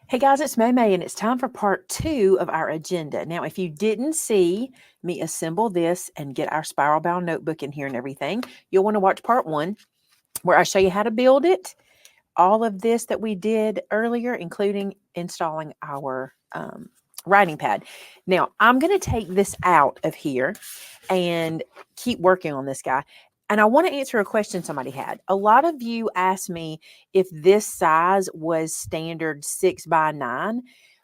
Hey guys, it's Maymay and it's time for part 2 of our agenda. Now, if you didn't see me assemble this and get our spiral bound notebook in here and everything, you'll want to watch part 1 where I show you how to build it. All of this that we did earlier, including installing our writing pad. Now, I'm going to take this out of here and keep working on this guy. And I want to answer a question somebody had. A lot of you asked me if this size was standard 6x9.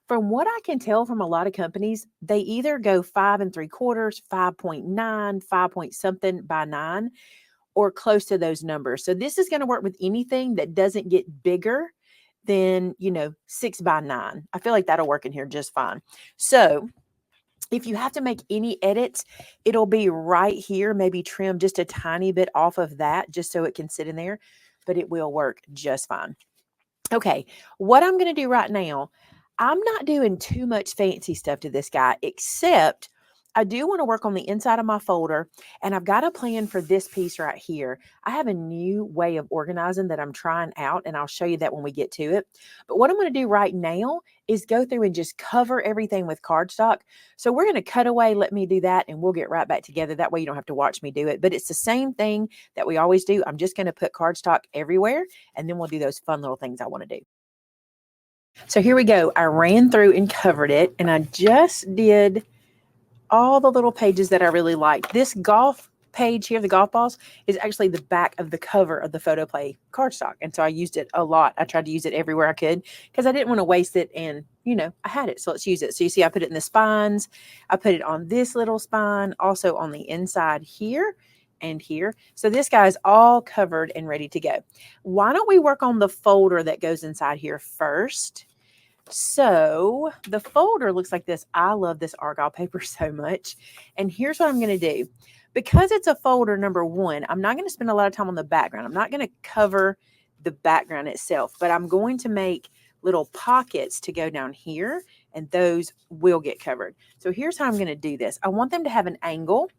From what I can tell from a lot of companies, they either go 5 3/4, 5.9, 5 point something by 9, or close to those numbers. So this is going to work with anything that doesn't get bigger than, 6x9. I feel like that'll work in here just fine. So if you have to make any edits, it'll be right here, maybe trim just a tiny bit off of that just so it can sit in there, but it will work just fine. Okay, what I'm going to do right now, I'm not doing too much fancy stuff to this guy, except I do want to work on the inside of my folder, and I've got a plan for this piece right here. I have a new way of organizing that I'm trying out, and I'll show you that when we get to it. But what I'm going to do right now is go through and just cover everything with cardstock. So we're going to cut away, let me do that, and we'll get right back together. That way you don't have to watch me do it. But it's the same thing that we always do. I'm just going to put cardstock everywhere, and then we'll do those fun little things I want to do. So here we go. I ran through and covered it, and I just did all the little pages that I really like. This golf page here, the golf balls, is actually the back of the cover of the Photo Play cardstock. And so I used it a lot. I tried to use it everywhere I could because I didn't want to waste it. And, I had it. So let's use it. So you see, I put it in the spines. I put it on this little spine, also on the inside here and here. So this guy's all covered and ready to go. Why don't we work on the folder that goes inside here first? So the folder looks like this. I love this argyle paper so much. And here's what I'm going to do. Because it's a folder, number one, I'm not going to spend a lot of time on the background. I'm not going to cover the background itself, but I'm going to make little pockets to go down here, and those will get covered. So here's how I'm going to do this. I want them to have an angle.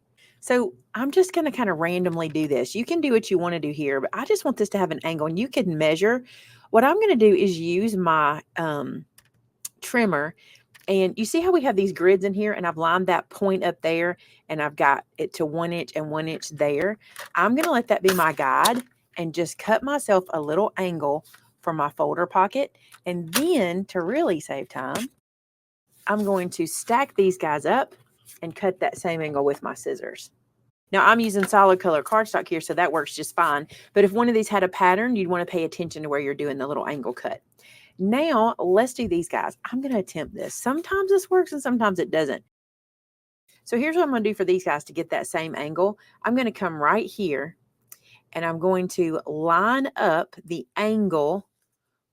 So I'm just going to kind of randomly do this. You can do what you want to do here, but I just want this to have an angle, and you can measure. What I'm going to do is use my trimmer, and you see how we have these grids in here, and I've lined that point up there, and I've got it to 1 inch and 1 inch there. I'm going to let that be my guide and just cut myself a little angle for my folder pocket. And then to really save time, I'm going to stack these guys up and cut that same angle with my scissors. Now I'm using solid color cardstock here, so that works just fine. But if one of these had a pattern, you'd want to pay attention to where you're doing the little angle cut. Now let's do these guys. I'm going to attempt this. Sometimes this works and sometimes it doesn't. So here's what I'm going to do for these guys to get that same angle. I'm going to come right here, and I'm going to line up the angle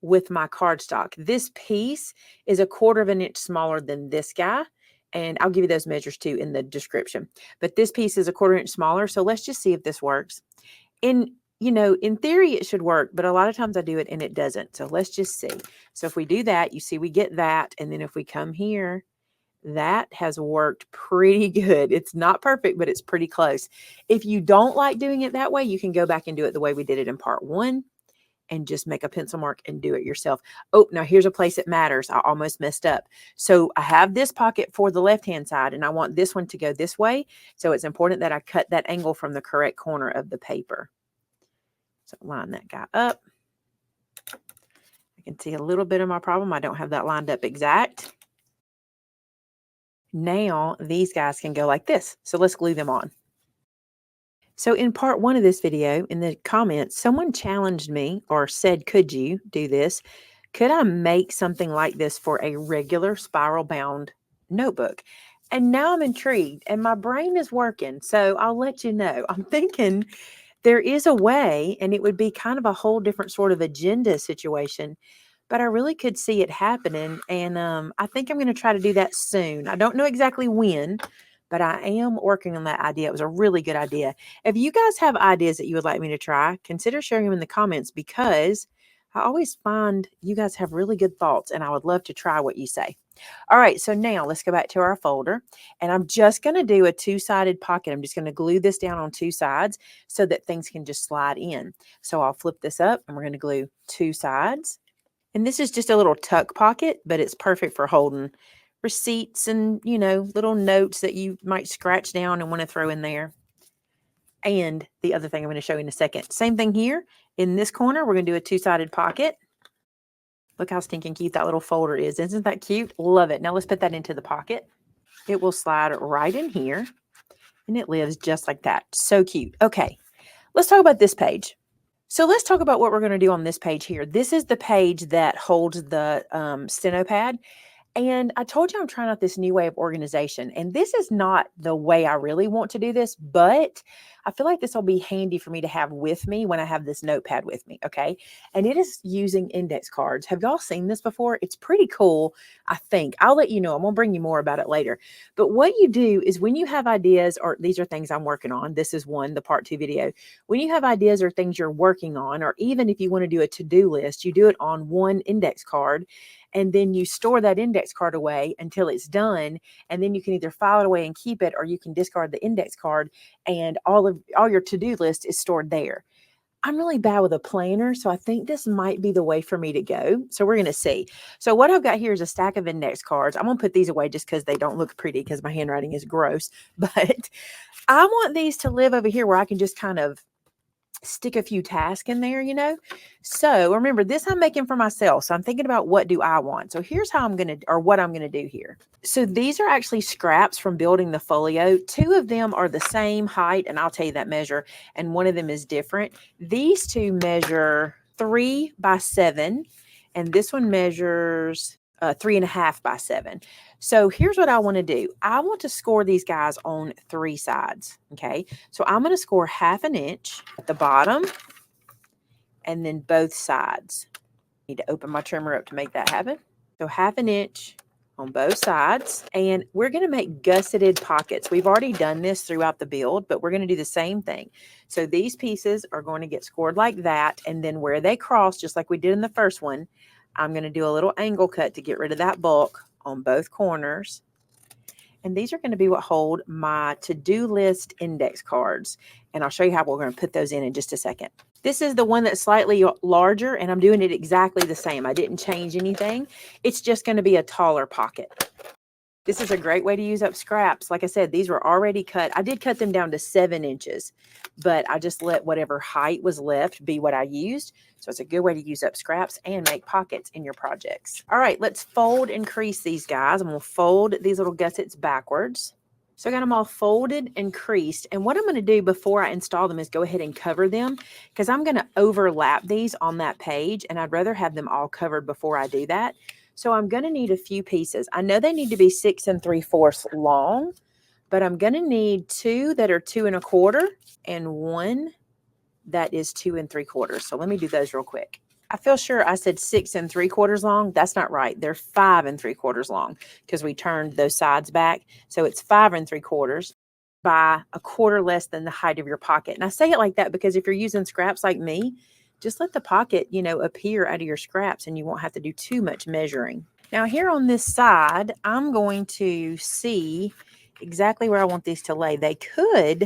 with my cardstock. This piece is 1/4 of an inch smaller than this guy, and I'll give you those measures too in the description. But this piece is 1/4 inch smaller, so let's just see if this works. In theory it should work, but a lot of times I do it and it doesn't. So let's just see. So if we do that, you see we get that, and then if we come here, that has worked pretty good. It's not perfect, but it's pretty close. If you don't like doing it that way, you can go back and do it the way we did it in part 1 and just make a pencil mark and do it yourself. Oh, now here's a place that matters. I almost messed up. So I have this pocket for the left-hand side, and I want this one to go this way. So it's important that I cut that angle from the correct corner of the paper. So line that guy up. I can see a little bit of my problem. I don't have that lined up exact. Now these guys can go like this. So let's glue them on. So in part 1 of this video, in the comments, someone challenged me or said, could you do this? Could I make something like this for a regular spiral bound notebook? And now I'm intrigued and my brain is working. So I'll let you know. I'm thinking there is a way, and it would be kind of a whole different sort of agenda situation, but I really could see it happening. And I think I'm going to try to do that soon. I don't know exactly when, but I am working on that idea. It was a really good idea. If you guys have ideas that you would like me to try, consider sharing them in the comments, because I always find you guys have really good thoughts, and I would love to try what you say. All right, so now let's go back to our folder, and I'm just going to do a 2-sided pocket. I'm just going to glue this down on 2 sides so that things can just slide in. So I'll flip this up, and we're going to glue 2 sides, And this is just a little tuck pocket, but it's perfect for holding receipts and, you know, little notes that you might scratch down and want to throw in there. And the other thing I'm going to show you in a second. Same thing here. In this corner, we're going to do a two-sided pocket. Look how stinking cute that little folder is. Isn't that cute? Love it. Now let's put that into the pocket. It will slide right in here. And it lives just like that. So cute. Okay, let's talk about this page. So let's talk about what we're going to do on this page here. This is the page that holds the Steno Pad. And I told you I'm trying out this new way of organization. And this is not the way I really want to do this, but I feel like this will be handy for me to have with me when I have this notepad with me, okay? And it is using index cards. Have y'all seen this before? It's pretty cool, I think. I'll let you know. I'm going to bring you more about it later. But what you do is when you have ideas, or these are things I'm working on. This is one, the part 2 video. When you have ideas or things you're working on, or even if you want to do a to-do list, you do it on one index card. And then you store that index card away until it's done. And then you can either file it away and keep it, or you can discard the index card and all your to-do list is stored there. I'm really bad with a planner, so I think this might be the way for me to go. So we're going to see. So what I've got here is a stack of index cards. I'm going to put these away just because they don't look pretty because my handwriting is gross. But I want these to live over here where I can just kind of stick a few tasks in there, you know. So remember, this I'm making for myself. So I'm thinking about what do I want. So here's how I'm going to, or what I'm going to do here. So these are actually scraps from building the folio. 2 of them are the same height, and I'll tell you that measure, and one of them is different. These 2 measure 3 by 7, and this one measures 3.5 by 7. So here's what I want to do. I want to score these guys on 3 sides. Okay. So I'm going to score 1/2 inch at the bottom and then both sides. Need to open my trimmer up to make that happen. So 1/2 inch on both sides. And we're going to make gusseted pockets. We've already done this throughout the build, but we're going to do the same thing. So these pieces are going to get scored like that. And then where they cross, just like we did in the first one, I'm going to do a little angle cut to get rid of that bulk on both corners. And these are going to be what hold my to-do list index cards. And I'll show you how we're going to put those in just a second. This is the one that's slightly larger, and I'm doing it exactly the same. I didn't change anything. It's just going to be a taller pocket. This is a great way to use up scraps. Like I said, these were already cut. I did cut them down to 7 inches, but I just let whatever height was left be what I used. So it's a good way to use up scraps and make pockets in your projects. All right, let's fold and crease these guys. I'm going to fold these little gussets backwards. So I got them all folded and creased. And what I'm going to do before I install them is go ahead and cover them, because I'm going to overlap these on that page, and I'd rather have them all covered before I do that. So I'm going to need a few pieces. I know they need to be 6 3/4 long, but I'm going to need 2 that are 2 1/4 and 1 that is 2 3/4. So let me do those real quick. I feel sure I said 6 3/4 long. That's not right. They're 5 3/4 long because we turned those sides back. So it's 5 3/4 by 1/4 less than the height of your pocket. And I say it like that because if you're using scraps like me, just let the pocket, you know, appear out of your scraps and you won't have to do too much measuring. Now here on this side, I'm going to see exactly where I want these to lay. They could,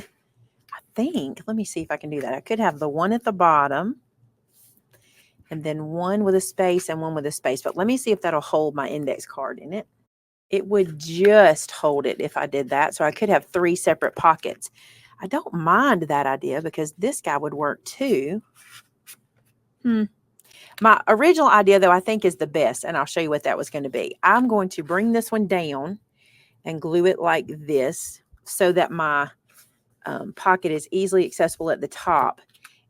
I think, let me see if I can do that. I could have the one at the bottom and then one with a space and one with a space. But let me see if that'll hold my index card in it. It would just hold it if I did that. So I could have 3 separate pockets. I don't mind that idea because this guy would work too. My original idea, though, I think is the best, and I'll show you what that was going to be. I'm going to bring this one down and glue it like this so that my pocket is easily accessible at the top.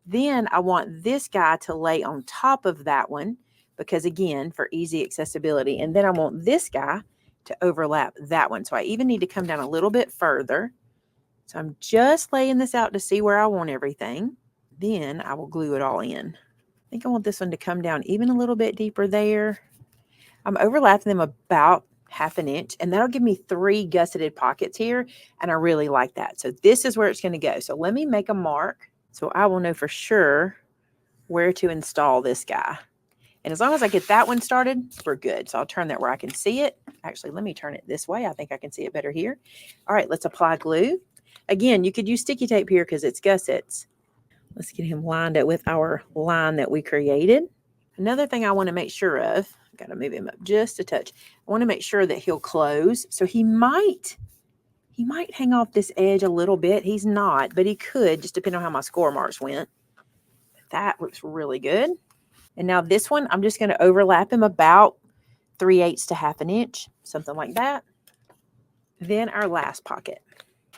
Then I want this guy to lay on top of that one because, again, for easy accessibility. And then I want this guy to overlap that one. So I even need to come down a little bit further. So I'm just laying this out to see where I want everything. Then I will glue it all in. I think I want this one to come down even a little bit deeper there. I'm overlapping them about 1/2 inch, and that'll give me 3 gusseted pockets here, and I really like that. So this is where it's going to go. So let me make a mark so I will know for sure where to install this guy. And as long as I get that one started, we're good. So I'll turn that where I can see it. Actually, let me turn it this way. I think I can see it better here. All right, let's apply glue. Again, you could use sticky tape here because it's gussets. Let's get him lined up with our line that we created. Another thing I want to make sure of, got to move him up just a touch. I want to make sure that he'll close. So he might hang off this edge a little bit. He's not, but he could, just depending on how my score marks went. That looks really good. And now this one, I'm just going to overlap him about 3/8 to 1/2 inch, something like that. Then our last pocket.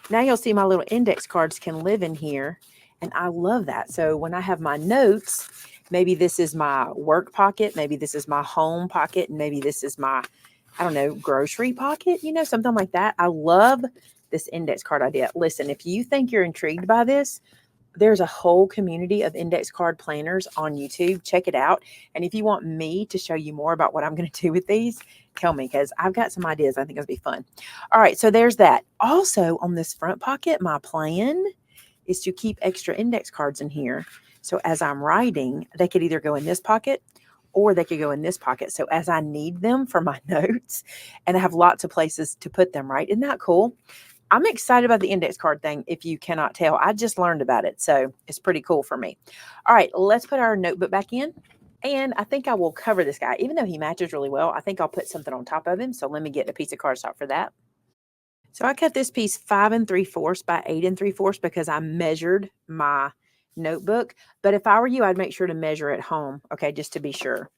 Now you'll see my little index cards can live in here, and I love that. So when I have my notes, maybe this is my work pocket, maybe this is my home pocket, and maybe this is my, I don't know, grocery pocket, you know, something like that. I love this index card idea. Listen, if you think you're intrigued by this, there's a whole community of index card planners on YouTube. Check it out. And if you want me to show you more about what I'm going to do with these, tell me, because I've got some ideas I think it'll be fun. All right, so there's that. Also on this front pocket, my plan is to keep extra index cards in here. So as I'm writing, they could either go in this pocket or they could go in this pocket. So as I need them for my notes, and I have lots of places to put them, right? Isn't that cool? I'm excited about the index card thing, if you cannot tell. I just learned about it, so it's pretty cool for me. All right, let's put our notebook back in. And I think I will cover this guy. Even though he matches really well, I think I'll put something on top of him. So let me get a piece of cardstock for that. So I cut this piece 5 3/4 by 8 3/4 because I measured my notebook. But if I were you, I'd make sure to measure at home, okay, just to be sure.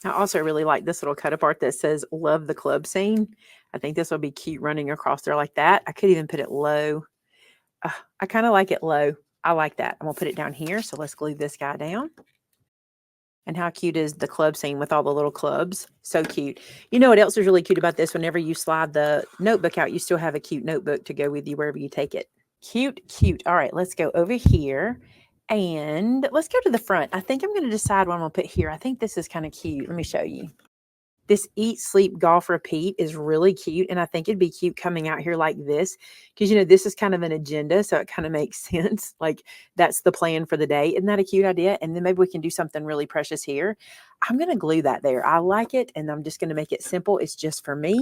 I also really like this little cut apart that says love the club scene. I think this will be cute running across there like that. I could even put it low. I kind of like it low. I like that. I'm going to put it down here. So let's glue this guy down. And how cute is the club scene with all the little clubs? So cute. You know what else is really cute about this? Whenever you slide the notebook out, you still have a cute notebook to go with you wherever you take it. Cute, cute. All right, let's go over here. And let's go to the front. I think I'm going to decide what I'm going to put here. I think this is kind of cute. Let me show you. This eat, sleep, golf, repeat is really cute. And I think it'd be cute coming out here like this. Because, you know, this is kind of an agenda. So it kind of makes sense. Like that's the plan for the day. Isn't that a cute idea? And then maybe we can do something really precious here. I'm going to glue that there. I like it. And I'm just going to make it simple. It's just for me.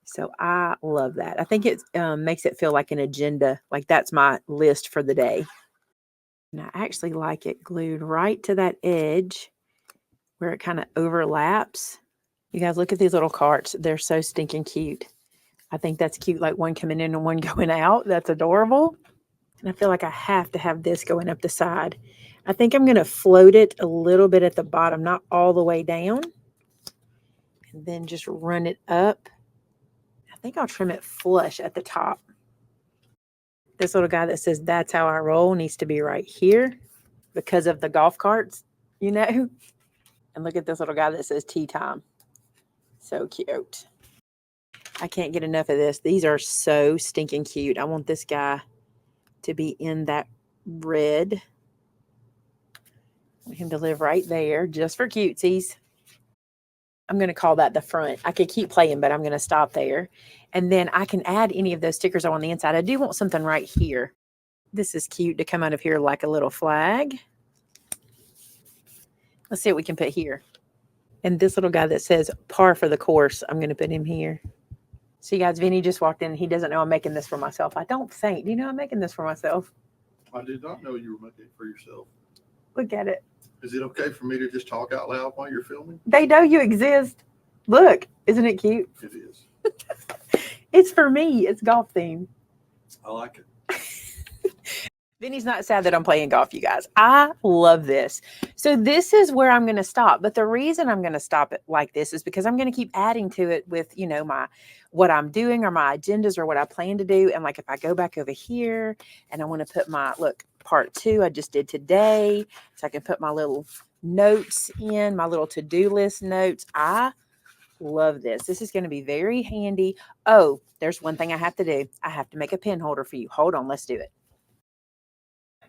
So I love that. I think it makes it feel like an agenda. Like that's my list for the day. And I actually like it glued right to that edge where it kind of overlaps. You guys, look at these little carts. They're so stinking cute. I think that's cute, like one coming in and one going out. That's adorable. And I feel like I have to have this going up the side. I think I'm going to float it a little bit at the bottom, not all the way down. And then just run it up. I think I'll trim it flush at the top. This little guy that says, "That's how I roll," needs to be right here because of the golf carts, you know. And look at this little guy that says "Tea Time." So cute. I can't get enough of this. These are so stinking cute. I want this guy to be in that red. I want him to live right there just for cutesies. I'm going to call that the front. I could keep playing, but I'm going to stop there. And then I can add any of those stickers on the inside. I do want something right here. This is cute to come out of here like a little flag. Let's see what we can put here. And this little guy that says "par for the course," I'm going to put him here. See, guys, Vinny just walked in. He doesn't know I'm making this for myself. I don't think. Do you know I'm making this for myself? I did not know you were making it for yourself. Look at it. Is it okay for me to just talk out loud while you're filming? They know you exist. Look, isn't it cute? It is. It's for me. It's golf theme. I like it. Vinny's not sad that I'm playing golf, you guys. I love this. So this is where I'm going to stop. But the reason I'm going to stop it like this is because I'm going to keep adding to it with, you know, what I'm doing or my agendas or what I plan to do. And like if I go back over here and I want to put my, look, part 2 I just did today. So I can put my little notes in, my little to-do list notes. I love this. This is going to be very handy. Oh, there's one thing I have to do. I have to make a pen holder for you. Hold on, let's do it.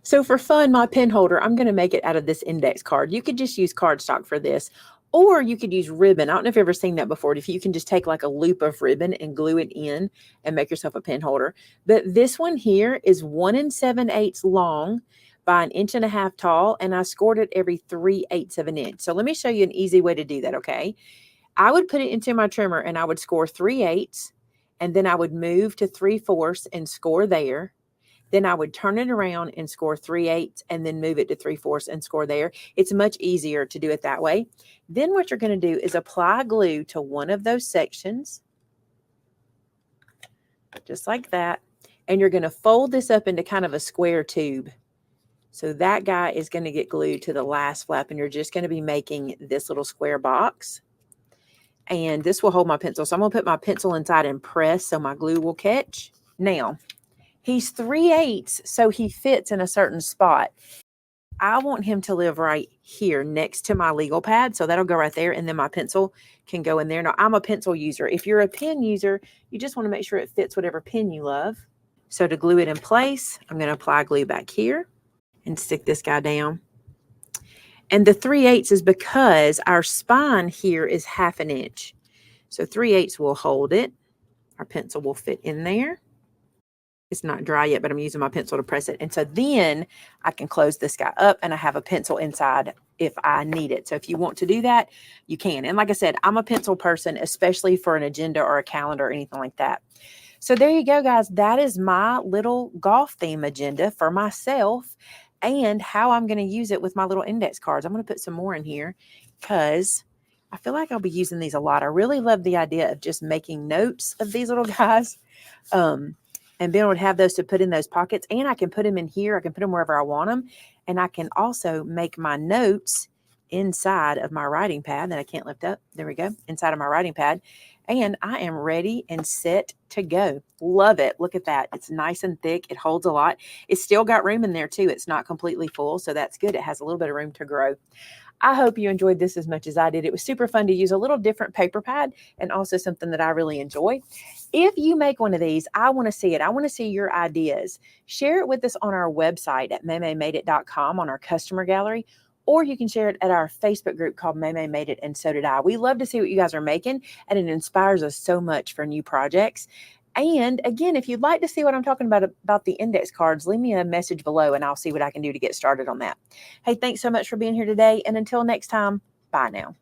So for fun, my pen holder, I'm going to make it out of this index card. You could just use cardstock for this, or you could use ribbon. I don't know if you've ever seen that before. If you can just take like a loop of ribbon and glue it in and make yourself a pen holder. But this one here is 1 7/8 long by 1.5 inches tall, and I scored it every 3/8 of an inch. So let me show you an easy way to do that, okay? I would put it into my trimmer and I would score 3/8, and then I would move to 3/4 and score there. Then I would turn it around and score 3/8 and then move it to 3/4 and score there. It's much easier to do it that way. Then what you're going to do is apply glue to one of those sections, just like that. And you're going to fold this up into kind of a square tube. So that guy is going to get glued to the last flap, and you're just going to be making this little square box. And this will hold my pencil. So I'm going to put my pencil inside and press so my glue will catch. Now, he's 3/8, so he fits in a certain spot. I want him to live right here next to my legal pad. So that'll go right there, and then my pencil can go in there. Now, I'm a pencil user. If you're a pen user, you just want to make sure it fits whatever pen you love. So to glue it in place, I'm going to apply glue back here and stick this guy down. And the 3/8 is because our spine here is 1/2 inch. So 3/8 will hold it. Our pencil will fit in there. It's not dry yet, but I'm using my pencil to press it. And so then I can close this guy up and I have a pencil inside if I need it. So if you want to do that, you can. And like I said, I'm a pencil person, especially for an agenda or a calendar or anything like that. So there you go, guys. That is my little golf theme agenda for myself and how I'm going to use it with my little index cards. I'm going to put some more in here because I feel like I'll be using these a lot. I really love the idea of just making notes of these little guys and being able to have those to put in those pockets. And I can put them in here. I can put them wherever I want them. And I can also make my notes inside of my writing pad that I can't lift up. There we go. Inside of my writing pad. And I am ready and set to go. Love it. Look at that. It's nice and thick. It holds a lot. It's still got room in there too. It's not completely full. So that's good. It has a little bit of room to grow. I hope you enjoyed this as much as I did. It was super fun to use a little different paper pad and also something that I really enjoy. If you make one of these, I want to see it. I want to see your ideas. Share it with us on our website at MaymayMadeIt.com on our customer gallery, or you can share it at our Facebook group called Maymay Made It, and so did I. We love to see what you guys are making, and it inspires us so much for new projects. And again, if you'd like to see what I'm talking about the index cards, leave me a message below and I'll see what I can do to get started on that. Hey, thanks so much for being here today. And until next time, bye now.